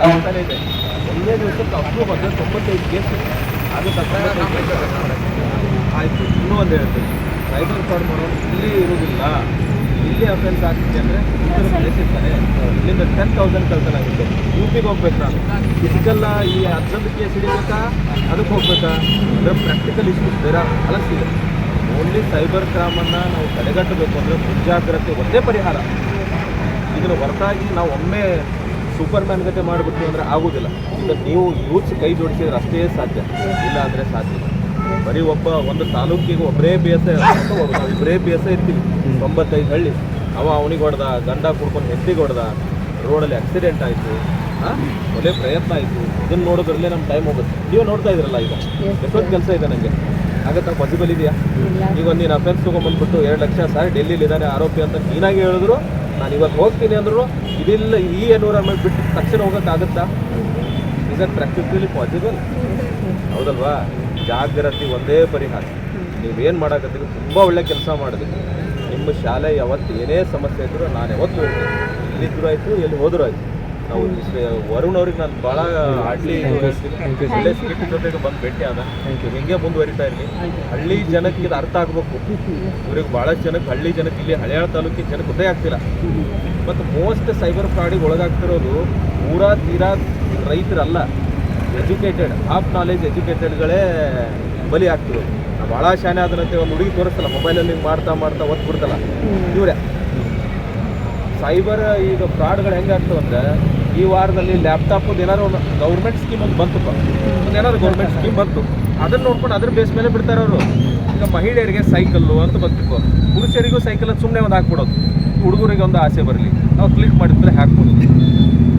ಆಗ್ತಾನೆ ಇದೆ. ಒಂದೇ ದಿವಸಕ್ಕೆ ಅಷ್ಟು ಬಂದರೆ 95 ಕೇಸ್ ಆಗುತ್ತೆ. ಆಯಿತು, ಇನ್ನೂ ಒಂದು ಹೇಳ್ತೀನಿ, ಸೈಬರ್ ಫ್ರಾಡ್ ಮಾಡೋರು ಇಲ್ಲಿ ಇರೋದಿಲ್ಲ. ಇಲ್ಲಿ ಅಫೆನ್ಸ್ ಆಗ್ತಿದೆ ಅಂದರೆ ಇತರ ಪ್ಲೇಸ್ ಇರ್ತಾರೆ. ಇಲ್ಲಿಂದ 10,000 ಕಳ್ತನಾಗುತ್ತೆ. ಯೂಪಿಗೆ ಹೋಗ್ಬೇಕು ನಾನು, ಫಿಸಿಕಲ್ಲ ಈ 11 ಕೇಸ್ ಹಿಡಿಬೇಕಾ, ಅದಕ್ಕೆ ಹೋಗ್ಬೇಕಾ ಅಂದರೆ ಪ್ರಾಕ್ಟಿಕಲ್ ಇಶ್ಯೂಸ್ ಬೇರೆ ಹಲಸಿದೆ. ಓನ್ಲಿ ಸೈಬರ್ ಕ್ರೈಮನ್ನು ನಾವು ತಡೆಗಟ್ಟಬೇಕು ಅಂದರೆ ಮುಂಜಾಗ್ರತೆ ಒಂದೇ ಪರಿಹಾರ. ಇದನ್ನು ಹೊರತಾಗಿ ನಾವು ಒಮ್ಮೆ ಸೂಪರ್ ಮ್ಯಾನ್ ಗತೆ ಮಾಡಿಬಿಟ್ವಿ ಅಂದರೆ ಆಗೋದಿಲ್ಲ. ಈಗ ನೀವು ಯೂತ್ಸ್ ಕೈ ಜೋಡಿಸಿದ್ರೆ ಅಷ್ಟೇ ಸಾಧ್ಯ, ಇಲ್ಲ ಅಂದರೆ ಸಾಧ್ಯ. ಬರೀ ಒಂದು ತಾಲೂಕಿಗೆ ಒಬ್ಬರೇ BSI ನಾವು ಇಬ್ಬರೇ BSI ಇರ್ತೀವಿ. 95 ಹಳ್ಳಿ ಅವನಿಗೆ ಹೊಡೆದ, ಗಂಡ ಕುಡ್ಕೊಂಡು ಹೆಂಡತಿಗೆ ಹೊಡೆದ, ರೋಡಲ್ಲಿ ಆಕ್ಸಿಡೆಂಟ್ ಆಯಿತು, ಒಳ್ಳೆ ಪ್ರಯತ್ನ ಆಯಿತು. ಇದನ್ನು ನೋಡೋದ್ರಲ್ಲೇ ನಮ್ಮ ಟೈಮ್ ಹೋಗುತ್ತೆ. ನೀವು ನೋಡ್ತಾ ಇದ್ರಲ್ಲ, ಈಗ ಎಷ್ಟೊಂದು ಕೆಲಸ ಇದೆ ನನಗೆ, ಆಗತ್ತಾ? ಪಾಸಿಬಲ್ ಇದೆಯಾ? ಈಗ ನೀನು ಅಫೆನ್ಸ್ ತೊಗೊಂಡ್ಬಂದ್ಬಿಟ್ಟು 2 ಲಕ್ಷ ಸರ್ ಡೆಲ್ಲಿಲಿ ಇದ್ದಾನೆ ಆರೋಪಿ ಅಂತ ನೀನಾಗಿ ಹೇಳಿದ್ರು, ನಾನು ಇವತ್ತು ಹೋಗ್ತೀನಿ ಅಂದರು, ಇದಿಲ್ಲ ಈ ಎನ್ವಿರಾನ್ಮೆಂಟ್ ಬಿಟ್ಟು ತಕ್ಷಣ ಹೋಗೋಕ್ಕಾಗುತ್ತಾ? Is that practically possible? ಹೌದಲ್ವಾ? ಜಾಗ್ರತೆ ಒಂದೇ ಪರಿಹಾರ. ನೀವೇನು ಮಾಡೋಕತ್ತೀವಿ, ತುಂಬ ಒಳ್ಳೆ ಕೆಲಸ ಮಾಡಿದ್ವಿ. ನಿಮ್ಮ ಶಾಲೆ ಯಾವತ್ತು ಏನೇ ಸಮಸ್ಯೆ ಇದ್ದರೂ ನಾನು ಯಾವತ್ತು ಹೇಳ್ತೀನಿ. ಎಲ್ಲಿದ್ದರೂ ಆಯಿತು, ಎಲ್ಲಿ ಹೋದರೂ ಆಯಿತು. ನಾವು ವರುಣ್ ಅವ್ರಿಗೆ ನಾನು ಭಾಳ ಹಾರ್ಡ್ಲಿ ಒಳ್ಳೆ ಸ್ಕಿಟ್ ಜೊತೆಗೆ ಬಂದು ಭೇಟಿ ಆದ. ಹಿಂಗೆ ಮುಂದುವರಿತಾ ಇರಲಿ. ಹಳ್ಳಿ ಜನಕ್ಕೆ ಇದು ಅರ್ಥ ಆಗಬೇಕು. ಇವ್ರಿಗೆ ಭಾಳಷ್ಟು ಜನಕ್ಕೆ, ಹಳ್ಳಿ ಜನಕ್ಕೆ, ಇಲ್ಲಿ ಹಳೆಯಾಳ ತಾಲೂಕಿನ ಜನಕ್ಕೆ ಗೊತ್ತೇ ಆಗ್ತಿಲ್ಲ. ಮತ್ತು ಮೋಸ್ಟ್ ಸೈಬರ್ ಫ್ರಾಡಿಗೆ ಒಳಗಾಗ್ತಿರೋದು ತೀರಾ ರೈತರಲ್ಲ, ಎಜುಕೇಟೆಡ್, ಹಾಫ್ ನಾಲೆಜ್ ಎಜುಕೇಟೆಡ್ಗಳೇ ಬಲಿ ಆಗ್ತಿರೋದು. ಭಾಳ ಶಾನೆ ಆದನಂತೆ ಒಂದು ಹುಡುಗಿ ತೋರಿಸ್ತಲ್ಲ, ಮೊಬೈಲಲ್ಲಿ ಹಿಂಗೆ ಮಾಡ್ತಾ ಒತ್ತು ಬಿಡ್ತಲ್ಲ, ಇವರೇ ಸೈಬರ್. ಈಗ ಫ್ರಾಡ್ಗಳು ಹೆಂಗೆ ಆಗ್ತವಂದ್ರೆ, ಈ ವಾರದಲ್ಲಿ ಲ್ಯಾಪ್ಟಾಪದ್ದು ಏನಾದ್ರು ಒಂದು ಗೌರ್ಮೆಂಟ್ ಸ್ಕೀಮ್ ಒಂದು ಬಂತಪ್ಪ, ಏನಾದ್ರು ಗೌರ್ಮೆಂಟ್ ಸ್ಕೀಮ್ ಬಂತು, ಅದನ್ನು ನೋಡ್ಕೊಂಡು ಅದ್ರ ಬೇಸ್ ಮೇಲೆ ಬಿಡ್ತಾರೆ ಅವರು. ಈಗ ಮಹಿಳೆಯರಿಗೆ ಸೈಕಲ್ಲು ಅಂತ ಬಂತಿತ್ತು, ಪುರುಷರಿಗೂ ಸೈಕಲ್ ಅಂತ ಸುಮ್ಮನೆ ಒಂದು ಹಾಕ್ಬಿಡೋದು. ಹುಡುಗರಿಗೆ ಒಂದು ಆಸೆ ಬರಲಿ, ನಾವು ಕ್ಲಿಕ್ ಮಾಡಿದ್ರೆ ಹಾಕ್ಬಿಡೋದು.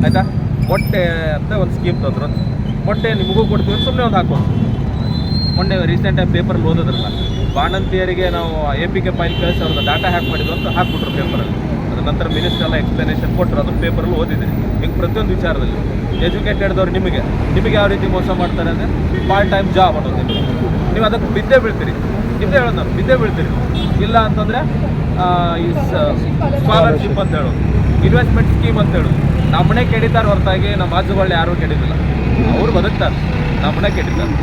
ಆಯಿತಾ? ಮೊಟ್ಟೆ ಅಂತ ಒಂದು ಸ್ಕೀಮ್ ತಂದ್ರು, ಮೊಟ್ಟೆ ನಿಮಗೂ ಕೊಡ್ತೀವಿ ಸುಮ್ಮನೆ ಒಂದು ಹಾಕೋದು. ಮೊನ್ನೆ ರೀಸೆಂಟಾಗಿ ಪೇಪರಲ್ಲಿ ಓದೋದ್ರಲ್ಲ, ಬಾಣಂತಿಯರಿಗೆ ನಾವು APK ಫೈಲ್ ಕಳಿಸಿ ಅವ್ರದ್ದು ಡಾಟಾ ಹ್ಯಾಕ್ ಮಾಡಿದ್ರು ಅಂತ ಹಾಕ್ಬಿಟ್ರು ಪೇಪರಲ್ಲಿ. ಅದ್ರ ನಂತರ ಮಿನಿಸ್ಟರ್ ಎಲ್ಲ ಎಕ್ಸ್ಪ್ಲನೇಷನ್ ಕೊಟ್ಟರು, ಅದನ್ನು ಪೇಪರಲ್ಲಿ ಓದಿದ್ದೀನಿ. ಹಿಂಗೆ ಪ್ರತಿಯೊಂದು ವಿಚಾರದಲ್ಲಿ ಎಜುಕೇಟೆಡ್ದವ್ರು ನಿಮಗೆ ಯಾವ ರೀತಿ ಮೋಸ ಮಾಡ್ತಾರೆ ಅಂದರೆ, ಪಾರ್ಟ್ ಟೈಮ್ ಜಾಬ್ ಅನ್ನೋದು ನಿಮಗೆ, ನೀವು ಅದಕ್ಕೆ ಬಿದ್ದೇ ಬೀಳ್ತೀರಿ. ನಿಮ್ಮದೇ ಹೇಳೋದು ನಾನು, ಬಿದ್ದೇ ಬೀಳ್ತೀರಿ. ಇಲ್ಲ ಅಂತಂದರೆ ಈ ಸ್ಕಾಲರ್ಶಿಪ್ ಅಂತ ಹೇಳೋದು, ಇನ್ವೆಸ್ಟ್ಮೆಂಟ್ ಸ್ಕೀಮ್ ಅಂತ ಹೇಳೋದು. ನಮ್ಮನೆ ಕೆಡಿತಾರೆ ಹೊರತಾಗಿ ನಮ್ಮ ಆಜುಗಳು ಯಾರೂ ಕೆಡಿದಿಲ್ಲ. ಅವ್ರು ಬದುಕ್ತಾರೆ, ನಮ್ಮನೆ ಕೆಡಿತಾರೆ.